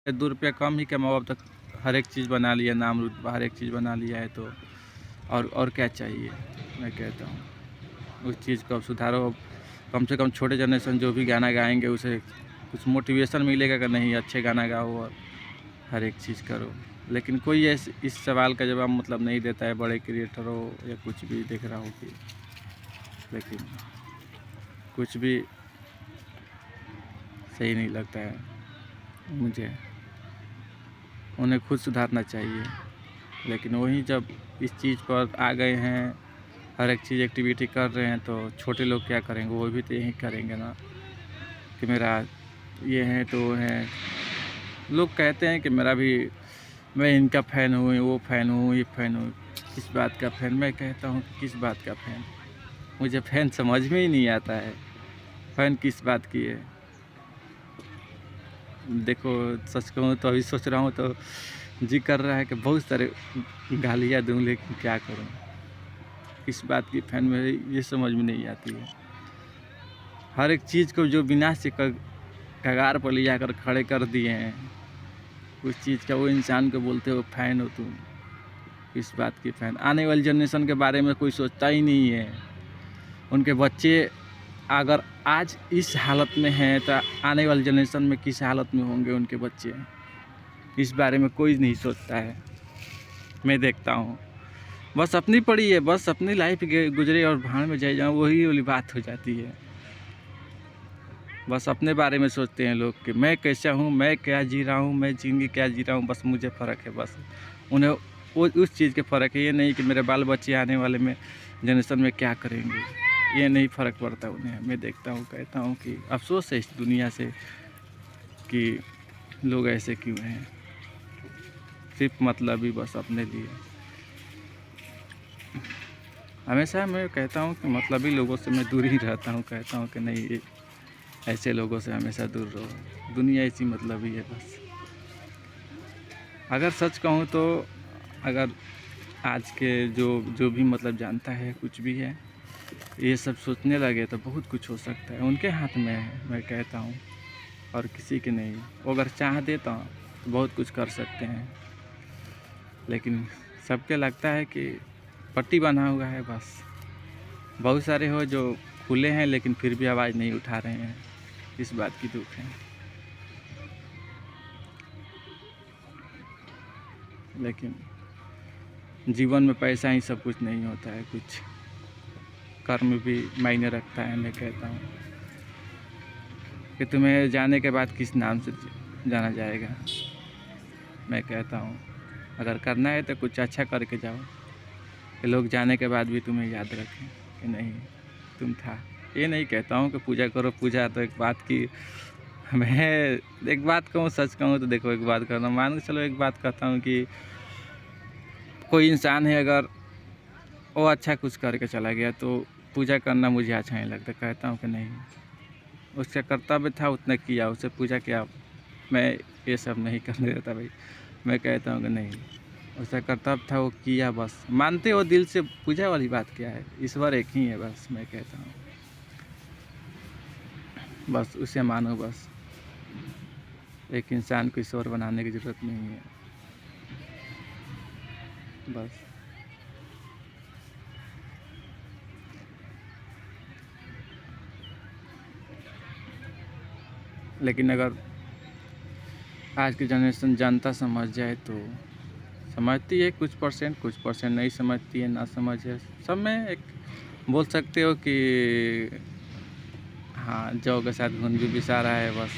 ₹2 कम ही कमाओ, अब तक हर एक चीज़ बना लिया, नाम रुतबा हर एक चीज़ बना लिया है, तो और क्या चाहिए? मैं कहता हूँ उस चीज़ को अब सुधारो। अब कम से कम छोटे जनरेशन जो भी गाना गाएँगे उसे कुछ मोटिवेशन मिलेगा कि नहीं, अच्छे गाना गाओ और हर एक चीज़ करो। लेकिन कोई इस सवाल का जवाब मतलब नहीं देता है, बड़े क्रिएटर हो या कुछ भी देख रहा हूँ कि, लेकिन कुछ भी सही नहीं लगता है मुझे। उन्हें खुद सुधारना चाहिए, लेकिन वही जब इस चीज़ पर आ गए हैं, हर एक चीज़ एक्टिविटी कर रहे हैं, तो छोटे लोग क्या करेंगे? वो भी तो यही करेंगे ना कि मेरा ये है तो वो है। लोग कहते हैं कि मैं इनका फ़ैन हूँ, वो फ़ैन हूँ, ये फ़ैन हूँ। किस बात का फ़ैन? मैं कहता हूँ कि किस बात का फ़ैन? मुझे फ़ैन समझ में ही नहीं आता है। फ़ैन किस बात की है? देखो, सच कहूँ तो अभी सोच रहा हूँ तो जी कर रहा है कि बहुत सारे गालियाँ दूँ, लेकिन क्या करूँ? किस बात की फ़ैन मेरे ये समझ में नहीं आती है। हर एक चीज़ को जो विनाश से कगार पर ले जाकर खड़े कर दिए हैं, उस चीज़ का वो इंसान को बोलते हो फ़ैन हो तुम। किस बात की फ़ैन? आने वाली जनरेशन के बारे में कोई सोचता ही नहीं है। उनके बच्चे अगर आज इस हालत में हैं तो आने वाली जनरेशन में किस हालत में होंगे उनके बच्चे, इस बारे में कोई नहीं सोचता है। मैं देखता हूँ बस अपनी पड़ी है, बस अपनी लाइफ गुजरे और भाड़ में जाए जाऊँ, वही वाली बात हो जाती है। बस अपने बारे में सोचते हैं लोग कि मैं कैसा हूँ, मैं क्या जी रहा हूँ, मैं ज़िंदगी क्या जी रहा हूँ, बस मुझे फ़र्क है। बस उन्हें वो उस चीज़ के फ़र्क है, ये नहीं कि मेरे बाल बच्चे आने वाले में जनरेशन में क्या करेंगे, ये नहीं फ़र्क पड़ता उन्हें। मैं देखता हूँ, कहता हूँ कि अफ़सोस है इस दुनिया से कि लोग ऐसे क्यों हैं, सिर्फ मतलबी, बस अपने लिए। हमेशा मैं कहता हूँ कि मतलबी लोगों से मैं दूर ही रहता हूँ, कहता हूँ कि नहीं, ऐसे लोगों से हमेशा दूर रहो, दुनिया ऐसी मतलबी है बस। अगर सच कहूँ तो अगर आज के जो जो भी मतलब जानता है कुछ भी है, ये सब सोचने लगे तो बहुत कुछ हो सकता है, उनके हाथ में है, मैं कहता हूँ, और किसी के नहीं। वो अगर चाह दे तो बहुत कुछ कर सकते हैं, लेकिन सबके लगता है कि पट्टी बना हुआ है बस। बहुत सारे हो जो खुले हैं लेकिन फिर भी आवाज़ नहीं उठा रहे हैं, इस बात की दुख है। लेकिन जीवन में पैसा ही सब कुछ नहीं होता है, कुछ कर्म भी मायने रखता है। मैं कहता हूँ कि तुम्हें जाने के बाद किस नाम से जाना जाएगा। मैं कहता हूँ अगर करना है तो कुछ अच्छा करके जाओ कि लोग जाने के बाद भी तुम्हें याद रखें कि नहीं, तुम था। ये नहीं कहता हूँ कि पूजा करो, पूजा तो एक बात की। मैं एक बात कहूँ, सच कहूँ तो देखो, एक बात कहता हूँ, मान के चलो, एक बात कहता हूँ कि कोई इंसान है, अगर वो अच्छा कुछ करके चला गया तो पूजा करना मुझे अच्छा नहीं लगता। कहता हूँ कि नहीं, उसका कर्तव्य था उतना किया, उसे पूजा किया, मैं ये सब नहीं करने देता भाई। मैं कहता हूँ कि नहीं, उसका कर्तव्य था वो किया, बस मानते हो दिल से, पूजा वाली बात क्या है, ईश्वर एक ही है बस। मैं कहता हूँ बस उसे मानो, बस एक इंसान को ईश्वर बनाने की ज़रूरत नहीं है बस। लेकिन अगर आज की जनरेशन जानता समझ जाए तो समझती है, कुछ परसेंट नहीं समझती है, ना समझ है। सब में एक बोल सकते हो कि हाँ, जौ के साथ घुन भी बिसा रहा है बस।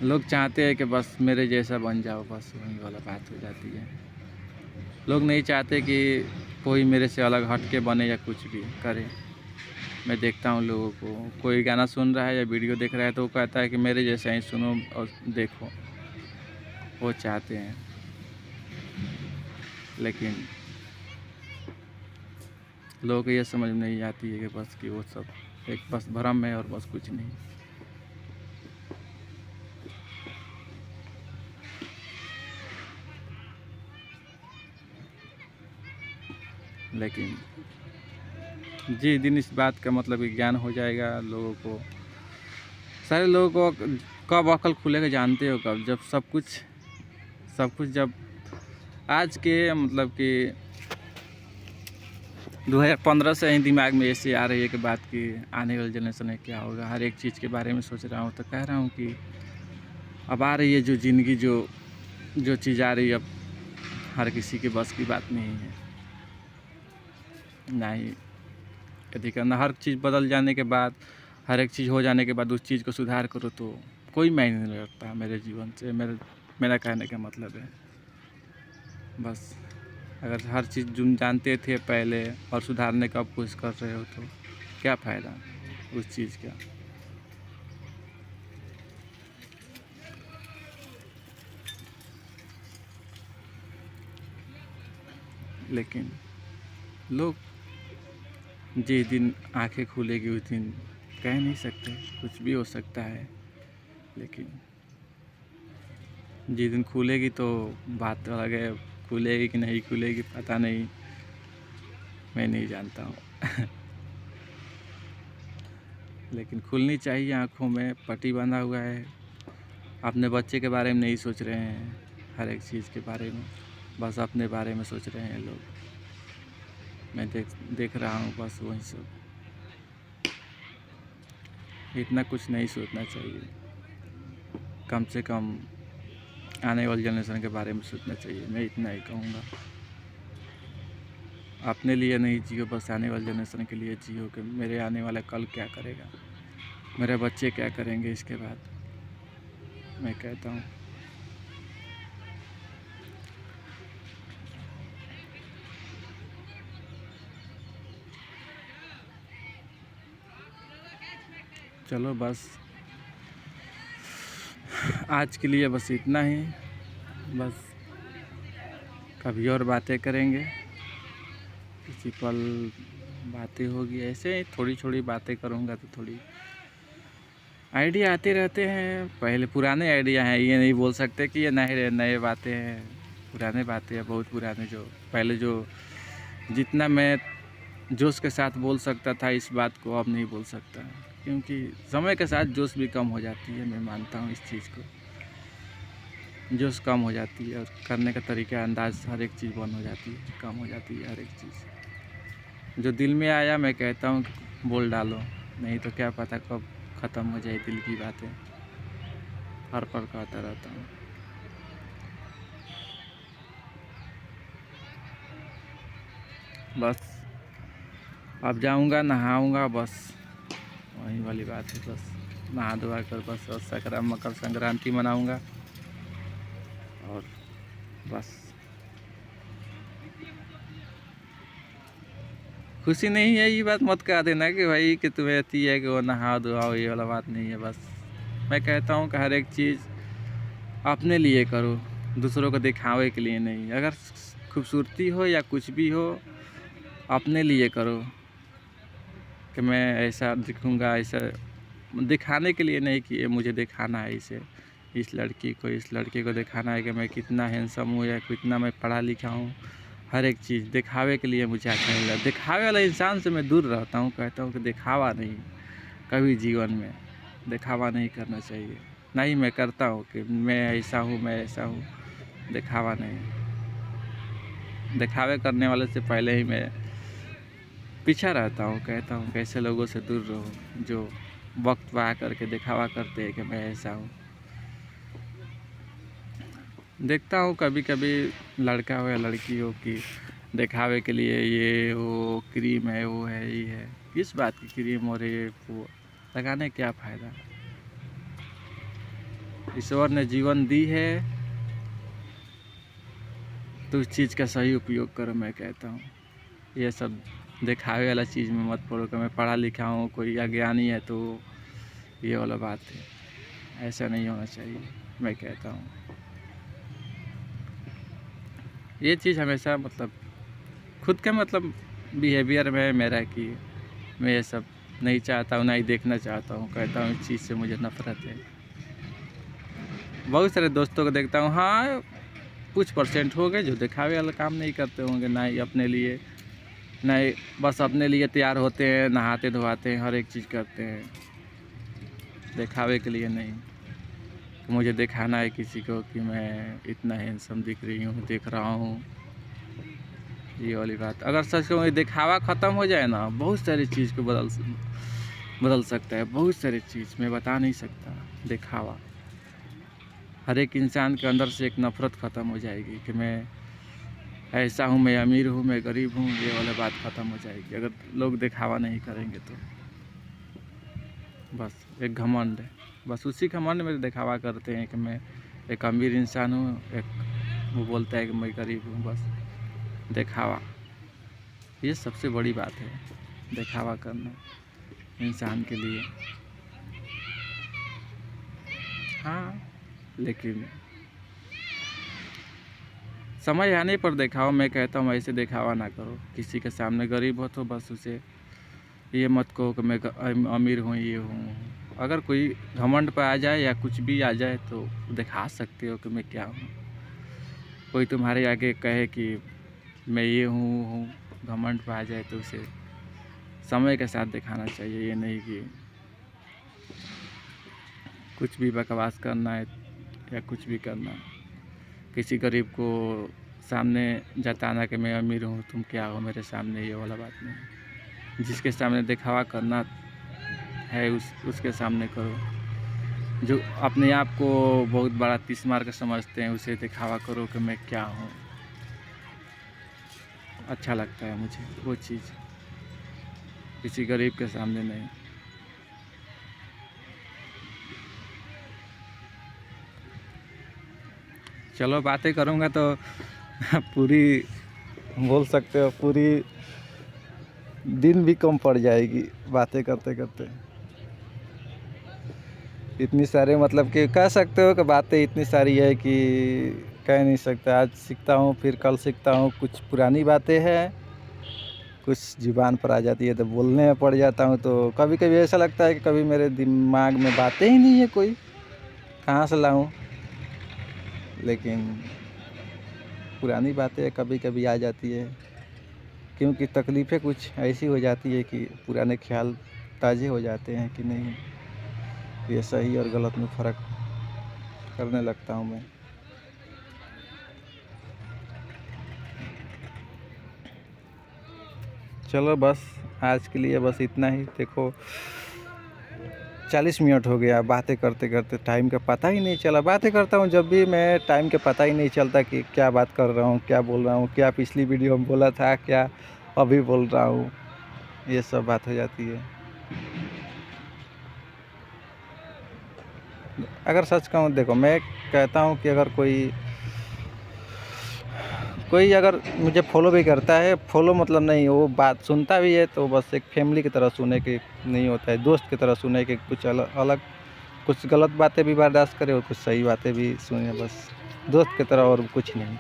लोग चाहते हैं कि बस मेरे जैसा बन जाओ, बस वही वाला बात हो जाती है। लोग नहीं चाहते कि कोई मेरे से अलग हट के बने या कुछ भी करे। मैं देखता हूँ लोगों को, कोई गाना सुन रहा है या वीडियो देख रहा है तो वो कहता है कि मेरे जैसा ही सुनो और देखो, वो चाहते हैं। लेकिन लोगों को ये समझ में नहीं आती है कि बस कि वो सब एक बस भ्रम है और बस कुछ नहीं। लेकिन जिस दिन इस बात का मतलब ज्ञान हो जाएगा लोगों को, सारे लोगों को कब अकल खुलेगा जानते हो कब? जब सब कुछ जब आज के मतलब कि 2015 से ही दिमाग में ऐसे आ रही है कि बात कि आने वाले जनरेशन में क्या होगा। हर एक चीज़ के बारे में सोच रहा हूँ, तो कह रहा हूँ कि अब आ रही है जो ज़िंदगी, जो चीज़ आ रही है, अब हर किसी के बस की बात नहीं है। ना ही यदि करना, हर चीज़ बदल जाने के बाद, हर एक चीज़ हो जाने के बाद उस चीज़ को सुधार करो तो कोई मायने नहीं रखता मेरे जीवन से। मेरा कहने का मतलब है बस, अगर हर चीज़ जो जानते थे पहले और सुधारने का अब कोशिश कर रहे हो तो क्या फ़ायदा उस चीज़ का। लेकिन लोग जिस दिन आंखें खुलेगी उस दिन कह नहीं सकते, कुछ भी हो सकता है। लेकिन जिस दिन खुलेगी तो बात अलग है, खुलेगी कि नहीं खुलेगी पता नहीं, मैं नहीं जानता हूँ। लेकिन खुलनी चाहिए, आँखों में पट्टी बंधा हुआ है। अपने बच्चे के बारे में नहीं सोच रहे हैं, हर एक चीज़ के बारे में बस अपने बारे में सोच रहे हैं लोग। मैं देख रहा हूँ बस वही सब। इतना कुछ नहीं सोचना चाहिए, कम से कम आने वाली जनरेशन के बारे में सोचना चाहिए। मैं इतना ही कहूँगा, अपने लिए नहीं जियो, बस आने वाली जनरेशन के लिए जियो कि मेरे आने वाला कल क्या करेगा, मेरे बच्चे क्या करेंगे इसके बाद। मैं कहता हूँ चलो बस आज के लिए बस इतना ही। बस कभी और बातें करेंगे, किसी पल बातें होगी, ऐसे ही थोड़ी थोड़ी बातें करूँगा तो थोड़ी आइडिया आते रहते हैं। पहले पुराने आइडिया हैं, ये नहीं बोल सकते कि ये नए बातें हैं। पुराने बातें हैं, बहुत पुराने, जो पहले जो जितना मैं जोश के साथ बोल सकता था इस बात को अब नहीं बोल सकता, क्योंकि समय के साथ जोश भी कम हो जाती है। मैं मानता हूँ इस चीज़ को, जोश कम हो जाती है और करने का तरीका अंदाज हर एक चीज़ बंद हो जाती है, कम हो जाती है हर एक चीज़। जो दिल में आया मैं कहता हूँ बोल डालो, नहीं तो क्या पता कब ख़त्म हो जाए दिल की बातें। हर पल कहता रहता हूँ। बस अब जाऊँगा, नहाऊँगा, बस वही वाली बात है। बस नहा धोआ कर बस और मकर संक्रांति मनाऊँगा और बस। खुशी नहीं है ये बात मत कह देना कि भाई कि तुम्हें अति है कि वो नहाओ धोआओ, ये वाला बात नहीं है। बस मैं कहता हूँ कि हर एक चीज़ अपने लिए करो, दूसरों को दिखावे के लिए नहीं। अगर खूबसूरती हो या कुछ भी हो, अपने लिए करो कि मैं ऐसा दिखूँगा, ऐसा दिखाने के लिए नहीं कि ये मुझे दिखाना है इसे, इस लड़के को दिखाना है कि मैं कितना हैंडसम हूँ या कितना मैं पढ़ा लिखा हूँ। हर एक चीज़ दिखावे के लिए मुझे अच्छा नहीं लगता। दिखावे वाले इंसान से मैं दूर रहता हूँ। कहता हूँ कि दिखावा नहीं, कभी जीवन में दिखावा नहीं करना चाहिए। नहीं मैं करता हूँ कि मैं ऐसा हूँ, मैं ऐसा हूँ, दिखावा नहीं। दिखावे करने वाले से पहले ही मैं पीछा रहता हूँ। कहता हूँ कैसे लोगों से दूर रहो जो वक्त पा करके दिखावा करते हैं कि मैं ऐसा हूँ। देखता हूँ कभी कभी लड़का हो या लड़की हो कि दिखावे के लिए ये वो क्रीम है, वो है, ये है। किस बात की क्रीम और ये वो लगाने क्या फ़ायदा। ईश्वर ने जीवन दी है तो उस चीज़ का सही उपयोग करो। मैं कहता हूँ ये सब दिखावे वाला चीज़ में मत पड़ो कि मैं पढ़ा लिखा हूँ, कोई अज्ञानी है तो ये वाला बात है। ऐसा नहीं होना चाहिए। मैं कहता हूँ ये चीज़ हमेशा मतलब खुद के मतलब बिहेवियर में मेरा कि मैं ये सब नहीं चाहता हूँ, ना ही देखना चाहता हूँ। कहता हूँ इस चीज़ से मुझे नफ़रत है। बहुत सारे दोस्तों को देखता हूँ, हाँ कुछ परसेंट हो गए जो दिखावे वाला काम नहीं करते होंगे, ना ही अपने लिए, ना ही बस अपने लिए तैयार होते हैं, नहाते धोआते हैं, हर एक चीज़ करते हैं, दिखावे के लिए नहीं। कि मुझे दिखाना है किसी को कि मैं इतना हैंडसम दिख रही हूँ, दिख रहा हूँ, ये वाली बात। अगर सच कहूँ ये दिखावा ख़त्म हो जाए ना, बहुत सारी चीज़ को बदल सकता है, बहुत सारी चीज़ मैं बता नहीं सकता। दिखावा हर एक इंसान के अंदर से एक नफ़रत ख़त्म हो जाएगी कि मैं ऐसा हूँ, मैं अमीर हूँ, मैं गरीब हूँ, ये वाला बात ख़त्म हो जाएगी अगर लोग दिखावा नहीं करेंगे तो। बस एक घमंड है, बस उसी घमंड में दिखावा करते हैं कि मैं एक अमीर इंसान हूँ, एक वो बोलता है कि मैं गरीब हूँ। बस दिखावा, ये सबसे बड़ी बात है, दिखावा करना इंसान के लिए। हाँ, लेकिन समय आने पर दिखाओ। मैं कहता हूँ ऐसे दिखावा ना करो। किसी के सामने गरीब हो तो बस उसे ये मत कहो कि मैं अमीर हूँ, ये हूँ। अगर कोई घमंड पर आ जाए या कुछ भी आ जाए तो दिखा सकते हो कि मैं क्या हूँ। कोई तुम्हारे आगे कहे कि मैं ये हूँ, घमंड पर आ जाए तो उसे समय के साथ दिखाना चाहिए। ये नहीं कि कुछ भी बकवास करना है या कुछ भी करना, किसी गरीब को सामने जताना कि मैं अमीर हूँ, तुम क्या हो मेरे सामने, ये वाला बात नहीं। जिसके सामने दिखावा करना है उसके सामने करो। जो अपने आप को बहुत बड़ा तीस मार के समझते हैं, उसे दिखावा करो कि मैं क्या हूँ। अच्छा लगता है मुझे वो चीज़, किसी गरीब के सामने नहीं। चलो बातें करूँगा तो पूरी बोल सकते हो, पूरी दिन भी कम पड़ जाएगी बातें करते करते। इतनी सारे मतलब कि कह सकते हो कि बातें इतनी सारी है कि कह नहीं सकता। आज सीखता हूँ फिर कल सीखता हूँ। कुछ पुरानी बातें हैं, कुछ ज़ुबान पर आ जाती है तो बोलने में पड़ जाता हूँ। तो कभी कभी ऐसा लगता है कि कभी मेरे दिमाग में बातें ही नहीं है, कोई कहाँ से लाऊं। लेकिन पुरानी बातें कभी कभी आ जाती है, क्योंकि तकलीफ़ें कुछ ऐसी हो जाती है कि पुराने ख्याल ताज़े हो जाते हैं कि नहीं, ये सही और गलत में फ़र्क करने लगता हूँ मैं। चलो बस आज के लिए बस इतना ही। देखो 40 मिनट हो गया बातें करते करते, टाइम का पता ही नहीं चला। बातें करता हूँ जब भी मैं, टाइम का पता ही नहीं चलता कि क्या बात कर रहा हूँ, क्या बोल रहा हूँ, क्या पिछली वीडियो में बोला था, क्या अभी बोल रहा हूँ, ये सब बात हो जाती है। अगर सच कहूँ, देखो मैं कहता हूँ कि अगर कोई अगर मुझे फॉलो भी करता है, फॉलो मतलब नहीं, वो बात सुनता भी है तो बस एक फैमिली की तरह सुने कि नहीं होता है, दोस्त की तरह सुने कि कुछ अलग कुछ गलत बातें भी बर्दाश्त करे और कुछ सही बातें भी सुने, बस दोस्त की तरह और कुछ नहीं।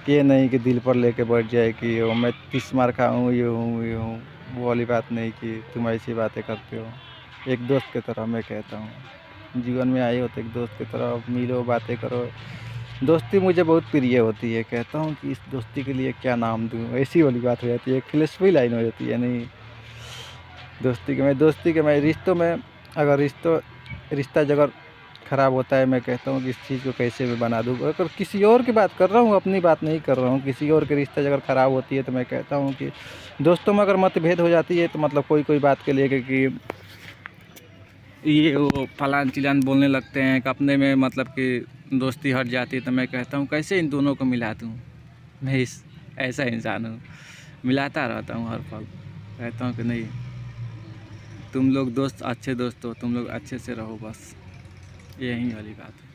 ये नहीं कि दिल पर लेके बैठ जाए कि वो मैं 30 मार का हूँ, ये हूँ, ये हूँ, वो वाली बात नहीं कि तुम ऐसी बातें करते हो। एक दोस्त की तरह मैं कहता हूँ, जीवन में आए हो तो एक दोस्त की तरह मिलो, बातें करो। दोस्ती मुझे बहुत प्रिय होती है। कहता हूँ कि इस दोस्ती के लिए क्या नाम दूँ, ऐसी वाली बात हो जाती है, एक फिलॉसफी लाइन हो जाती है। नहीं, दोस्ती के मैं रिश्तों में, अगर रिश्ता अगर ख़राब होता है, मैं कहता हूँ कि इस चीज़ को कैसे मैं बना दूँ। अगर किसी और की बात कर रहा हूँ, अपनी बात नहीं कर रहा हूँ, किसी और के रिश्ते अगर ख़राब होती है तो मैं कहता हूँ कि दोस्तों में अगर मतभेद हो जाती है तो मतलब कोई बात के लिए कि ये वो फलान चिलान बोलने लगते हैं कि अपने में मतलब कि दोस्ती हट जाती है, तो मैं कहता हूँ कैसे इन दोनों को मिला दूँ। मैं ऐसा इंसान हूँ, मिलाता रहता हूँ हर पल। कहता हूँ कि नहीं, तुम लोग दोस्त अच्छे दोस्त हो, तुम लोग अच्छे से रहो, बस यही वाली बात है।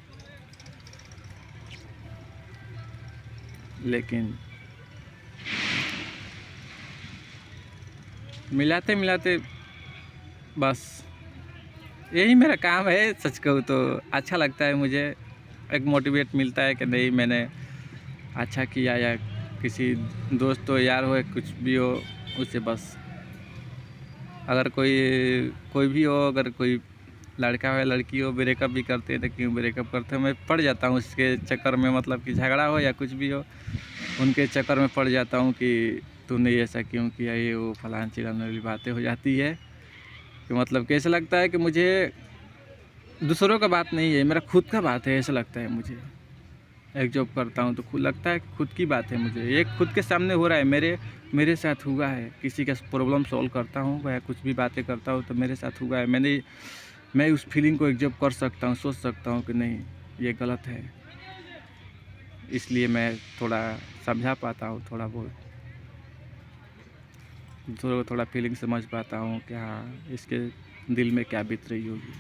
लेकिन मिलाते मिलाते बस यही मेरा काम है। सच कहूँ तो अच्छा लगता है मुझे, एक मोटिवेट मिलता है कि नहीं मैंने अच्छा किया, या किसी दोस्त हो, यार हो, कुछ भी हो, उसे बस अगर कोई भी हो, अगर कोई लड़का हो या लड़की हो, ब्रेकअप भी करते हैं तो क्यों ब्रेकअप करते हैं, मैं पड़ जाता हूँ उसके चक्कर में। मतलब कि झगड़ा हो या कुछ भी हो, उनके चक्कर में पड़ जाता हूँ कि तूने ऐसा क्यों किया, ये वो फलान चिलान वाली बातें हो जाती है। कि मतलब कैसा लगता है कि मुझे दूसरों का बात नहीं है, मेरा खुद का बात है, ऐसा लगता है मुझे। एक जॉब करता हूँ तो खुद लगता है खुद की बात है मुझे, ये खुद के सामने हो रहा है, मेरे साथ हुआ है। किसी का प्रॉब्लम सॉल्व करता हूँ या कुछ भी बातें करता हूँ तो मेरे साथ हुआ है। मैं उस फीलिंग को एग्जॉब कर सकता हूँ, सोच सकता हूँ कि नहीं ये गलत है, इसलिए मैं थोड़ा समझा पाता हूँ, थोड़ा फीलिंग समझ पाता हूँ कि हाँ इसके दिल में क्या बीत रही होगी,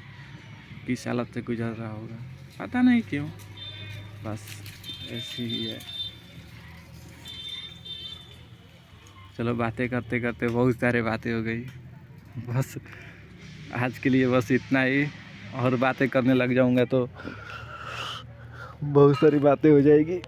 किस हालत से गुजर रहा होगा, पता नहीं क्यों, बस ऐसी ही है। चलो बातें करते करते बहुत सारे बातें हो गई, बस आज के लिए बस इतना ही। और बातें करने लग जाऊंगा तो बहुत सारी बातें हो जाएगी।